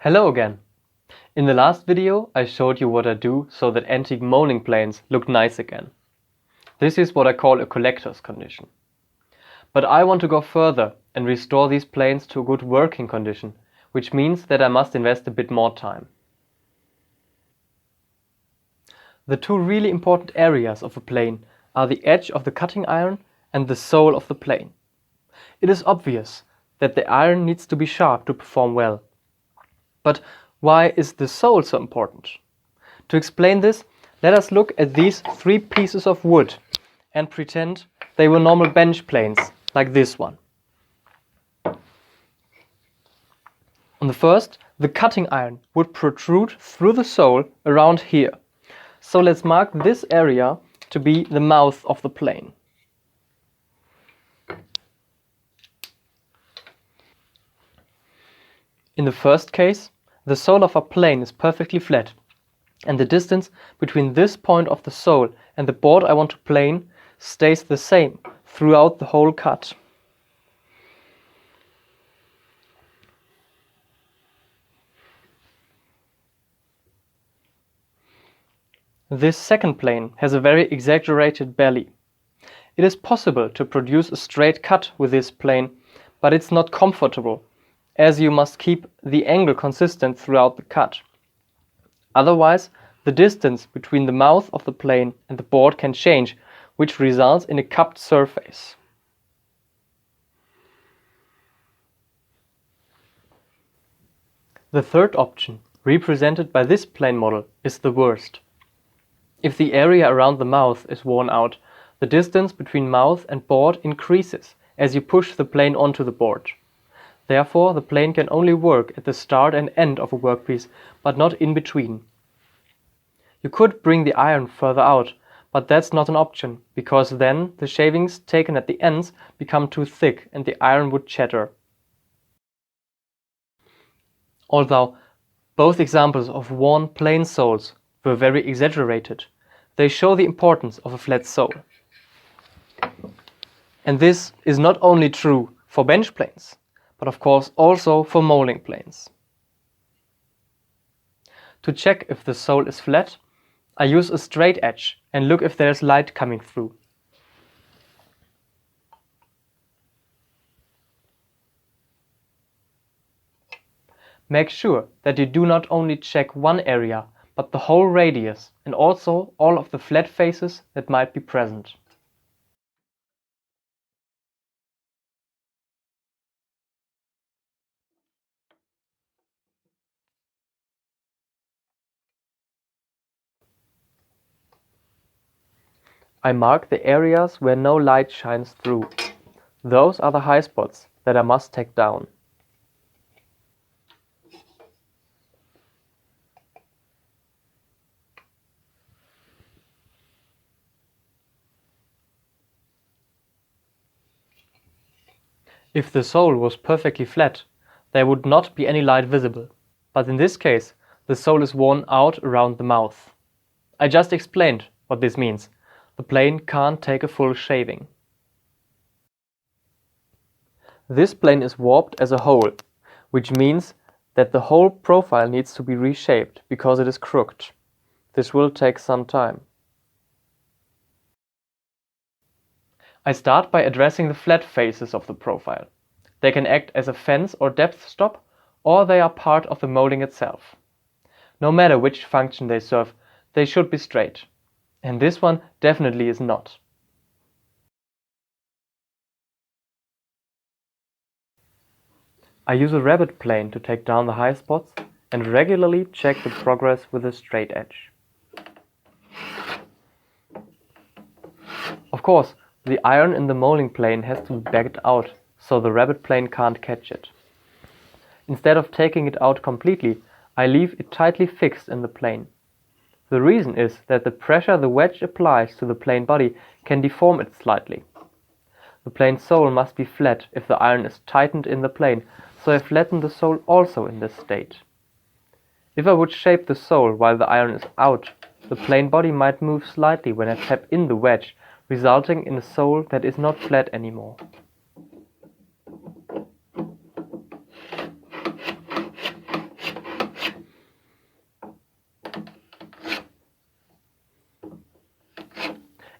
Hello again! In the last video I showed you what I do so that antique molding planes look nice again. This is what I call a collector's condition. But I want to go further and restore these planes to a good working condition, which means that I must invest a bit more time. The two really important areas of a plane are the edge of the cutting iron and the sole of the plane. It is obvious that the iron needs to be sharp to perform well. But why is the sole so important? To explain this, let us look at these three pieces of wood and pretend they were normal bench planes, like this one. On the first, the cutting iron would protrude through the sole around here. So let's mark this area to be the mouth of the plane. In the first case, the sole of our plane is perfectly flat, and the distance between this point of the sole and the board I want to plane stays the same throughout the whole cut. This second plane has a very exaggerated belly. It is possible to produce a straight cut with this plane, but it's not comfortable, as you must keep the angle consistent throughout the cut. Otherwise, the distance between the mouth of the plane and the board can change, which results in a cupped surface. The third option, represented by this plane model, is the worst. If the area around the mouth is worn out, the distance between mouth and board increases as you push the plane onto the board. Therefore, the plane can only work at the start and end of a workpiece, but not in between. You could bring the iron further out, but that's not an option, because then the shavings taken at the ends become too thick and the iron would shatter. Although both examples of worn plane soles were very exaggerated, they show the importance of a flat sole. And this is not only true for bench planes, but of course also for molding planes. To check if the sole is flat, I use a straight edge and look if there is light coming through. Make sure that you do not only check one area, but the whole radius and also all of the flat faces that might be present. I mark the areas where no light shines through. Those are the high spots that I must take down. If the sole was perfectly flat, there would not be any light visible. But in this case, the sole is worn out around the mouth. I just explained what this means. The plane can't take a full shaving. This plane is warped as a whole, which means that the whole profile needs to be reshaped because it is crooked. This will take some time. I start by addressing the flat faces of the profile. They can act as a fence or depth stop, or they are part of the molding itself. No matter which function they serve, they should be straight. And this one definitely is not. I use a rabbet plane to take down the high spots and regularly check the progress with a straight edge. Of course, the iron in the molding plane has to be backed out, so the rabbet plane can't catch it. Instead of taking it out completely, I leave it tightly fixed in the plane. The reason is that the pressure the wedge applies to the plane body can deform it slightly. The plane sole must be flat if the iron is tightened in the plane, so I flatten the sole also in this state. If I would shape the sole while the iron is out, the plane body might move slightly when I tap in the wedge, resulting in a sole that is not flat anymore.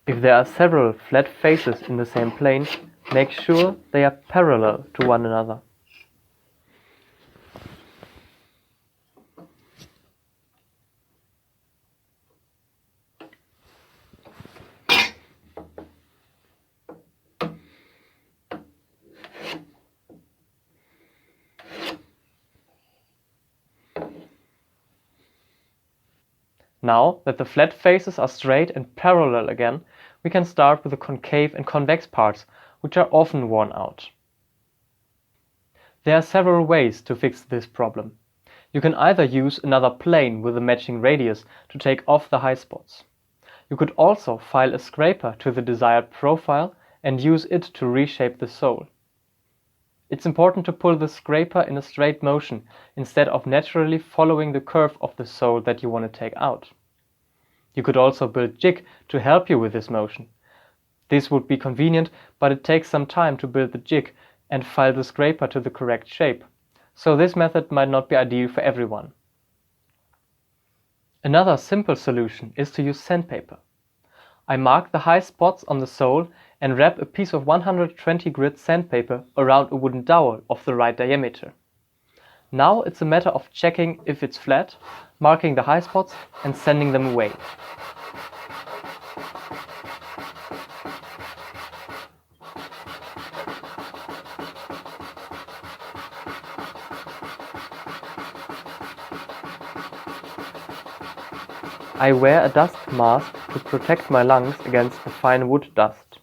If there are several flat faces in the same plane, make sure they are parallel to one another. Now that the flat faces are straight and parallel again, we can start with the concave and convex parts, which are often worn out. There are several ways to fix this problem. You can either use another plane with a matching radius to take off the high spots. You could also file a scraper to the desired profile and use it to reshape the sole. It's important to pull the scraper in a straight motion instead of naturally following the curve of the sole that you want to take out. You could also build jig to help you with this motion. This would be convenient, but it takes some time to build the jig and file the scraper to the correct shape, so this method might not be ideal for everyone. Another simple solution is to use sandpaper. I mark the high spots on the sole and wrap a piece of 120 grit sandpaper around a wooden dowel of the right diameter. Now it's a matter of checking if it's flat, marking the high spots and sanding them away. I wear a dust mask to protect my lungs against the fine wood dust.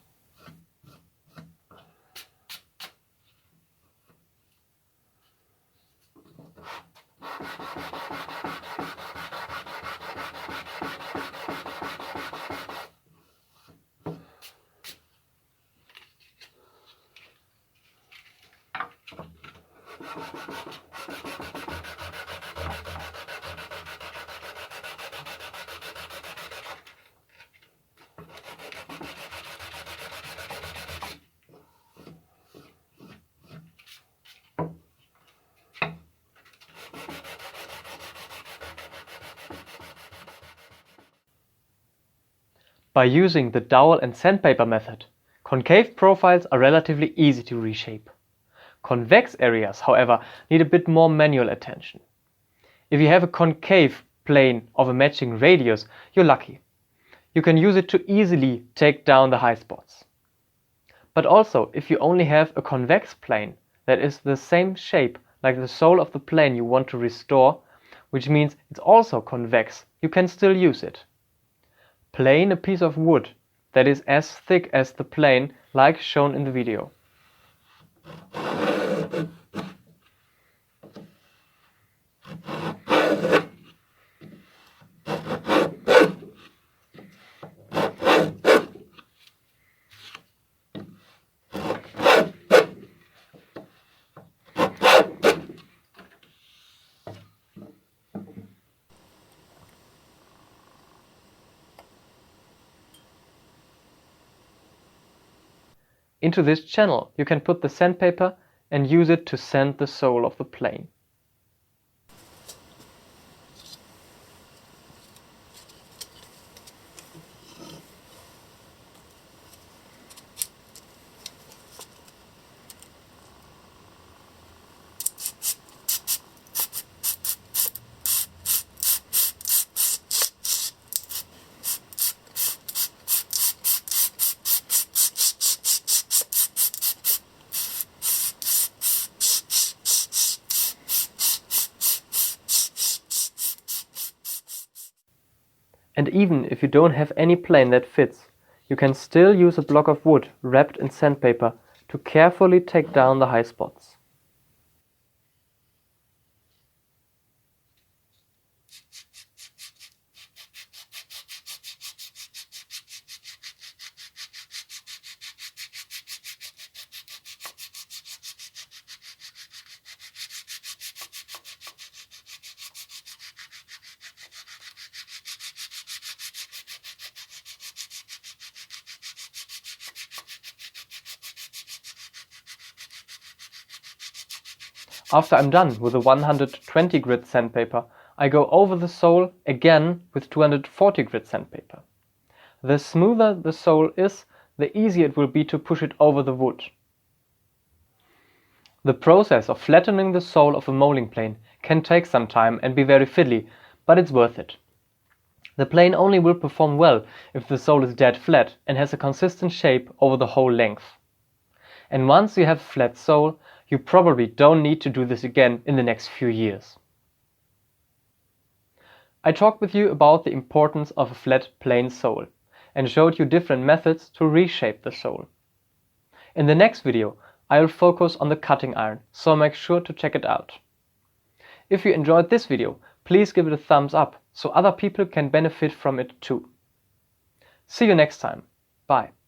By using the dowel and sandpaper method, concave profiles are relatively easy to reshape. Convex areas, however, need a bit more manual attention. If you have a concave plane of a matching radius, you're lucky. You can use it to easily take down the high spots. But also, if you only have a convex plane that is the same shape like the sole of the plane you want to restore, which means it's also convex, you can still use it. Plane a piece of wood that is as thick as the plane, like shown in the video. Into this channel you can put the sandpaper and use it to sand the sole of the plane. And even if you don't have any plane that fits, you can still use a block of wood wrapped in sandpaper to carefully take down the high spots. After I'm done with the 120 grit sandpaper, I go over the sole again with 240 grit sandpaper. The smoother the sole is, the easier it will be to push it over the wood. The process of flattening the sole of a moulding plane can take some time and be very fiddly, but it's worth it. The plane only will perform well if the sole is dead flat and has a consistent shape over the whole length. And once you have a flat sole, you probably don't need to do this again in the next few years. I talked with you about the importance of a flat plain sole and showed you different methods to reshape the sole. In the next video, I will focus on the cutting iron, so make sure to check it out. If you enjoyed this video, please give it a thumbs up so other people can benefit from it too. See you next time. Bye.